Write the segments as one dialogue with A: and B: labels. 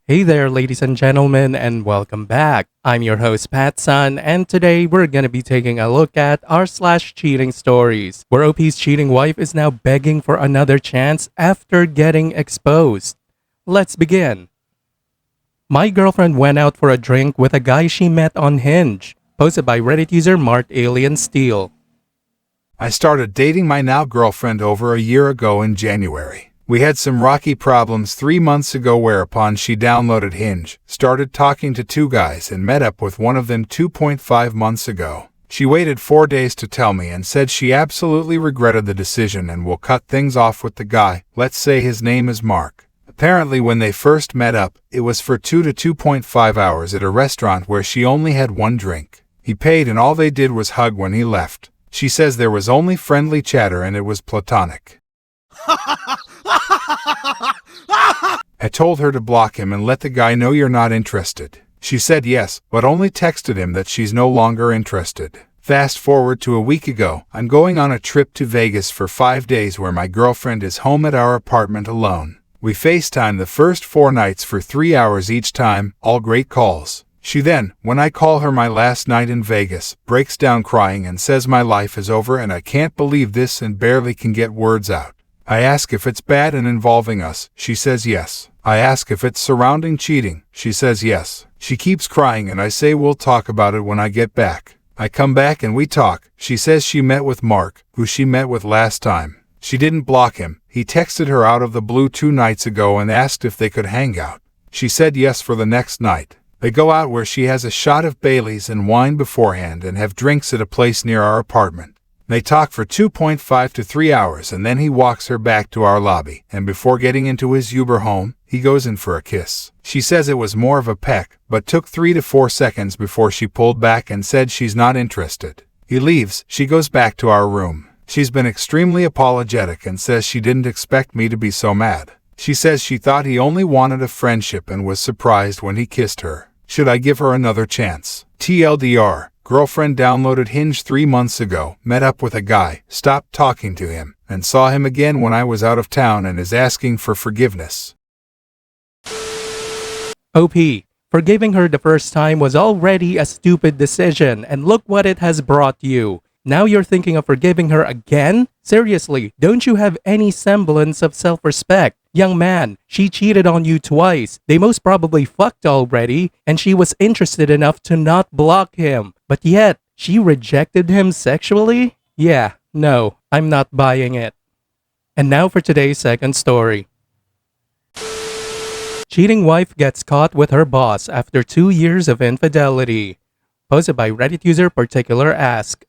A: Hey there, ladies and gentlemen, and welcome back. I'm your host, PattSun, and today we're gonna be taking a look at r/cheating stories, where OP's cheating wife is now begging for another chance after getting exposed. Let's begin. My girlfriend went out for a drink with a guy she met on Hinge, posted by Reddit user Mart Alien Steel.
B: I started dating my now girlfriend over a year ago in January. We had some rocky problems 3 months ago, whereupon she downloaded Hinge, started talking to 2 guys, and met up with one of them 2.5 months ago. She waited 4 days to tell me and said she absolutely regretted the decision and will cut things off with the guy. Let's say his name is Mark. Apparently when they first met up, it was for 2 to 2.5 hours at a restaurant where she only had 1 drink. He paid and all they did was hug when he left. She says there was only friendly chatter and it was platonic. I told her to block him and let the guy know you're not interested. She said yes, but only texted him that she's no longer interested. Fast forward to a week ago, I'm going on a trip to Vegas for 5 days where my girlfriend is home at our apartment alone. We FaceTime the first 4 nights for 3 hours each time, all great calls. She then, when I call her my last night in Vegas, breaks down crying and says my life is over and I can't believe this and barely can get words out. I ask if it's bad and involving us. She says yes. I ask if it's surrounding cheating. She says yes. She keeps crying and I say we'll talk about it when I get back. I come back and we talk. She says she met with Mark, who she met with last time. She didn't block him. He texted her out of the blue 2 nights ago and asked if they could hang out. She said yes for the next night. They go out where she has a shot of Bailey's and wine beforehand and have drinks at a place near our apartment. They talk for 2.5 to 3 hours and then he walks her back to our lobby, and before getting into his Uber home, he goes in for a kiss. She says it was more of a peck, but took 3 to 4 seconds before she pulled back and said she's not interested. He leaves, she goes back to our room. She's been extremely apologetic and says she didn't expect me to be so mad. She says she thought he only wanted a friendship and was surprised when he kissed her. Should I give her another chance? TLDR. Girlfriend downloaded Hinge 3 months ago, met up with a guy, stopped talking to him, and saw him again when I was out of town and is asking for forgiveness.
A: OP, forgiving her the first time was already a stupid decision, and look what it has brought you. Now you're thinking of forgiving her again? Seriously, don't you have any semblance of self-respect? Young man, she cheated on you twice. They most probably fucked already, and she was interested enough to not block him. But yet, she rejected him sexually? Yeah, no, I'm not buying it. And now for today's second story. Cheating wife gets caught with her boss after 2 years of infidelity. Posted by Reddit user Particular Ask.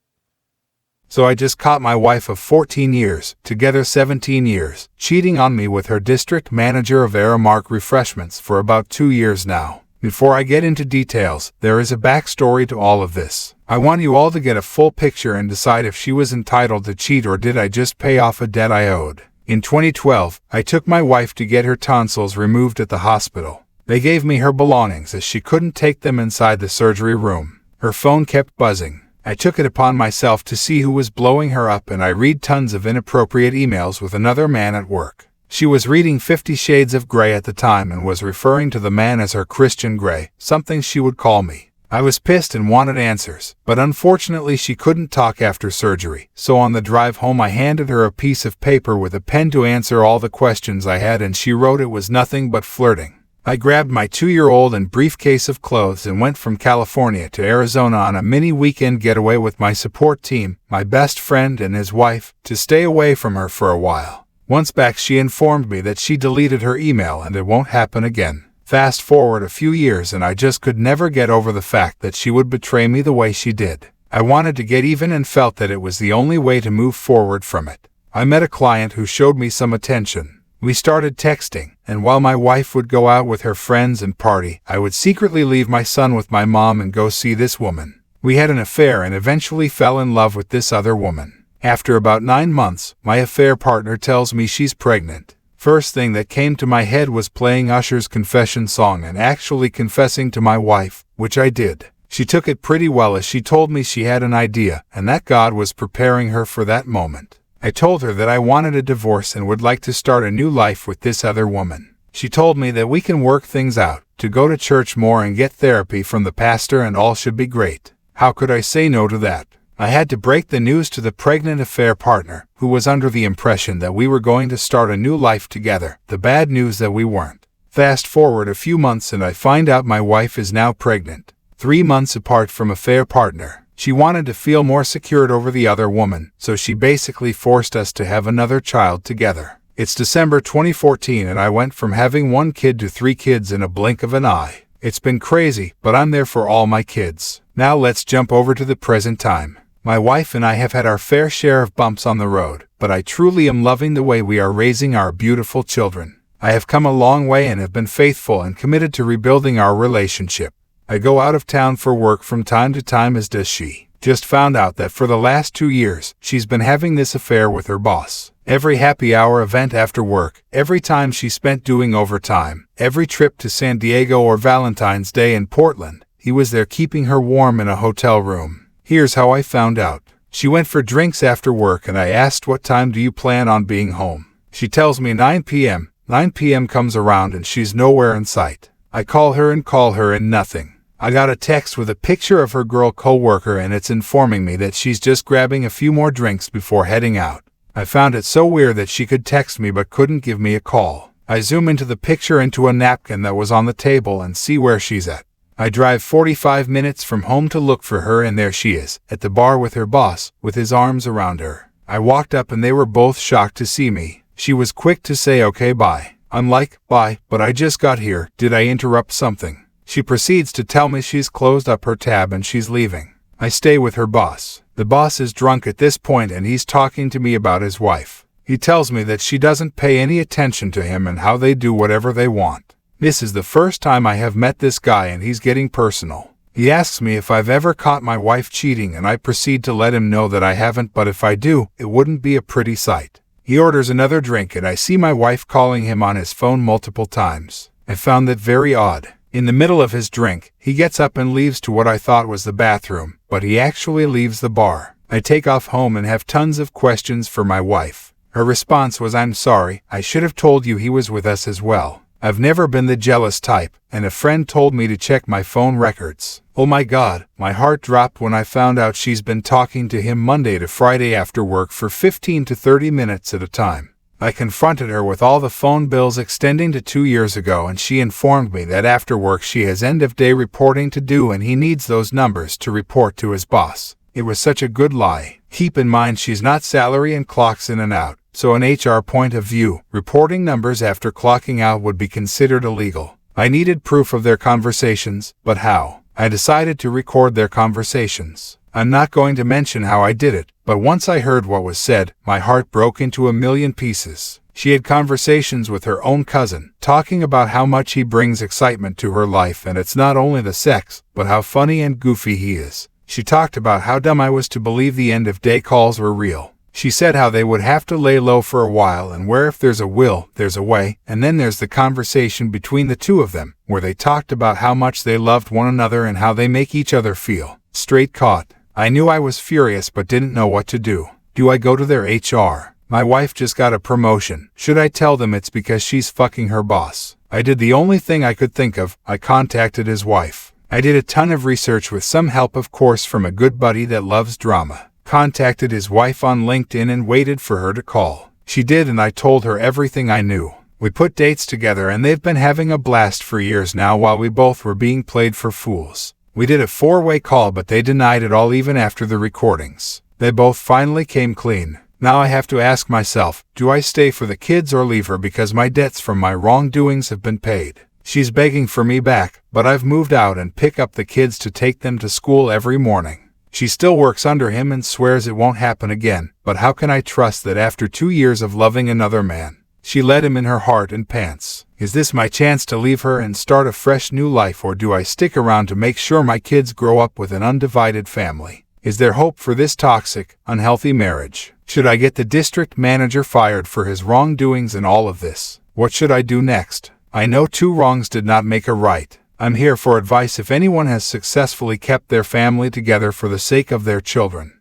B: So I just caught my wife of 14 years, together 17 years, cheating on me with her district manager of Aramark Refreshments for about 2 years now. Before I get into details, there is a backstory to all of this. I want you all to get a full picture and decide if she was entitled to cheat or did I just pay off a debt I owed. In 2012, I took my wife to get her tonsils removed at the hospital. They gave me her belongings as she couldn't take them inside the surgery room. Her phone kept buzzing. I took it upon myself to see who was blowing her up, and I read tons of inappropriate emails with another man at work. She was reading 50 Shades of Grey at the time and was referring to the man as her Christian Grey, something she would call me. I was pissed and wanted answers, but unfortunately she couldn't talk after surgery, so on the drive home I handed her a piece of paper with a pen to answer all the questions I had, and she wrote it was nothing but flirting. I grabbed my 2-year-old and briefcase of clothes and went from California to Arizona on a mini weekend getaway with my support team, my best friend and his wife, to stay away from her for a while. Once back she informed me that she deleted her email and it won't happen again. Fast forward a few years and I just could never get over the fact that she would betray me the way she did. I wanted to get even and felt that it was the only way to move forward from it. I met a client who showed me some attention. We started texting, and while my wife would go out with her friends and party, I would secretly leave my son with my mom and go see this woman. We had an affair and eventually fell in love with this other woman. After about 9 months, my affair partner tells me she's pregnant. First thing that came to my head was playing Usher's confession song and actually confessing to my wife, which I did. She took it pretty well as she told me she had an idea, and that God was preparing her for that moment. I told her that I wanted a divorce and would like to start a new life with this other woman. She told me that we can work things out, to go to church more and get therapy from the pastor and all should be great. How could I say no to that? I had to break the news to the pregnant affair partner, who was under the impression that we were going to start a new life together. The bad news that we weren't. Fast forward a few months and I find out my wife is now pregnant. 3 months apart from affair partner. She wanted to feel more secured over the other woman, so she basically forced us to have another child together. It's December 2014 and I went from having 1 kid to 3 kids in a blink of an eye. It's been crazy, but I'm there for all my kids. Now let's jump over to the present time. My wife and I have had our fair share of bumps on the road, but I truly am loving the way we are raising our beautiful children. I have come a long way and have been faithful and committed to rebuilding our relationship. I go out of town for work from time to time, as does she. Just found out that for the last 2 years, she's been having this affair with her boss. Every happy hour event after work, every time she spent doing overtime, every trip to San Diego or Valentine's Day in Portland, he was there keeping her warm in a hotel room. Here's how I found out. She went for drinks after work and I asked, what time do you plan on being home? She tells me 9 p.m. 9 p.m. comes around and she's nowhere in sight. I call her and nothing. I got a text with a picture of her girl co-worker and it's informing me that she's just grabbing a few more drinks before heading out. I found it so weird that she could text me but couldn't give me a call. I zoom into the picture into a napkin that was on the table and see where she's at. I drive 45 minutes from home to look for her and there she is, at the bar with her boss, with his arms around her. I walked up and they were both shocked to see me. She was quick to say okay bye. I'm like, bye, but I just got here, did I interrupt something? She proceeds to tell me she's closed up her tab and she's leaving. I stay with her boss. The boss is drunk at this point and he's talking to me about his wife. He tells me that she doesn't pay any attention to him and how they do whatever they want. This is the first time I have met this guy and he's getting personal. He asks me if I've ever caught my wife cheating and I proceed to let him know that I haven't, but if I do, it wouldn't be a pretty sight. He orders another drink and I see my wife calling him on his phone multiple times. I found that very odd. In the middle of his drink, he gets up and leaves to what I thought was the bathroom, but he actually leaves the bar. I take off home and have tons of questions for my wife. Her response was, I'm sorry, I should have told you he was with us as well. I've never been the jealous type, and a friend told me to check my phone records. Oh my God, my heart dropped when I found out she's been talking to him Monday to Friday after work for 15 to 30 minutes at a time. I confronted her with all the phone bills extending to 2 years ago and she informed me that after work she has end-of-day reporting to do and he needs those numbers to report to his boss. It was such a good lie. Keep in mind she's not salary and clocks in and out. So an HR point of view, reporting numbers after clocking out would be considered illegal. I needed proof of their conversations, but how? I decided to record their conversations. I'm not going to mention how I did it, but once I heard what was said, my heart broke into a million pieces. She had conversations with her own cousin, talking about how much he brings excitement to her life and it's not only the sex, but how funny and goofy he is. She talked about how dumb I was to believe the end-of-day calls were real. She said how they would have to lay low for a while and where if there's a will, there's a way, and then there's the conversation between the two of them, where they talked about how much they loved one another and how they make each other feel. Straight caught. I knew I was furious but didn't know what to do. Do I go to their HR? My wife just got a promotion. Should I tell them it's because she's fucking her boss? I did the only thing I could think of. I contacted his wife. I did a ton of research with some help of course from a good buddy that loves drama. Contacted his wife on LinkedIn and waited for her to call. She did and I told her everything I knew. We put dates together and they've been having a blast for years now while we both were being played for fools. We did a 4-way call but they denied it all even after the recordings. They both finally came clean. Now I have to ask myself, do I stay for the kids or leave her because my debts from my wrongdoings have been paid? She's begging for me back, but I've moved out and pick up the kids to take them to school every morning. She still works under him and swears it won't happen again, but how can I trust that after 2 years of loving another man, she let him in her heart and pants? Is this my chance to leave her and start a fresh new life, or do I stick around to make sure my kids grow up with an undivided family? Is there hope for this toxic, unhealthy marriage? Should I get the district manager fired for his wrongdoings in all of this? What should I do next? I know 2 wrongs did not make a right. I'm here for advice if anyone has successfully kept their family together for the sake of their children.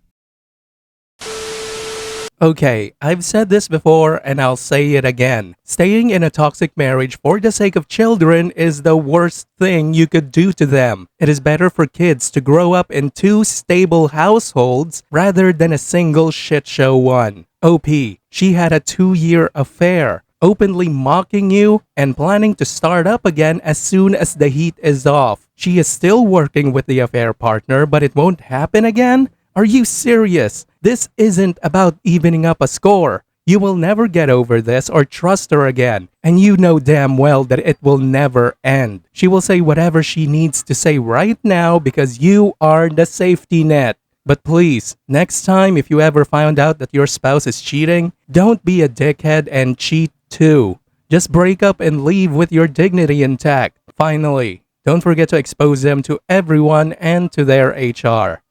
A: Okay, I've said this before and I'll say it again. Staying in a toxic marriage for the sake of children is the worst thing you could do to them. It is better for kids to grow up in two stable households rather than a single shit show one. OP, she had a 2-year affair, openly mocking you and planning to start up again as soon as the heat is off. She is still working with the affair partner, but it won't happen again? Are you serious? This isn't about evening up a score. You will never get over this or trust her again. And you know damn well that it will never end. She will say whatever she needs to say right now because you are the safety net. But please, next time if you ever found out that your spouse is cheating, don't be a dickhead and cheat too. Just break up and leave with your dignity intact. Finally, don't forget to expose them to everyone and to their HR.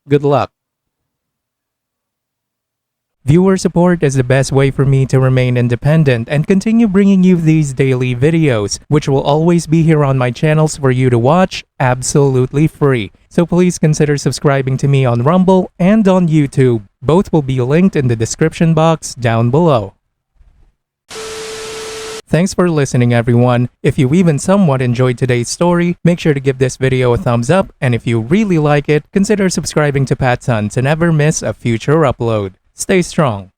A: Good luck. Viewer support is the best way for me to remain independent and continue bringing you these daily videos, which will always be here on my channels for you to watch absolutely free. So please consider subscribing to me on Rumble and on YouTube. Both will be linked in the description box down below. Thanks for listening, everyone. If you even somewhat enjoyed today's story, make sure to give this video a thumbs up, and if you really like it, consider subscribing to PattSun to never miss a future upload. Stay strong.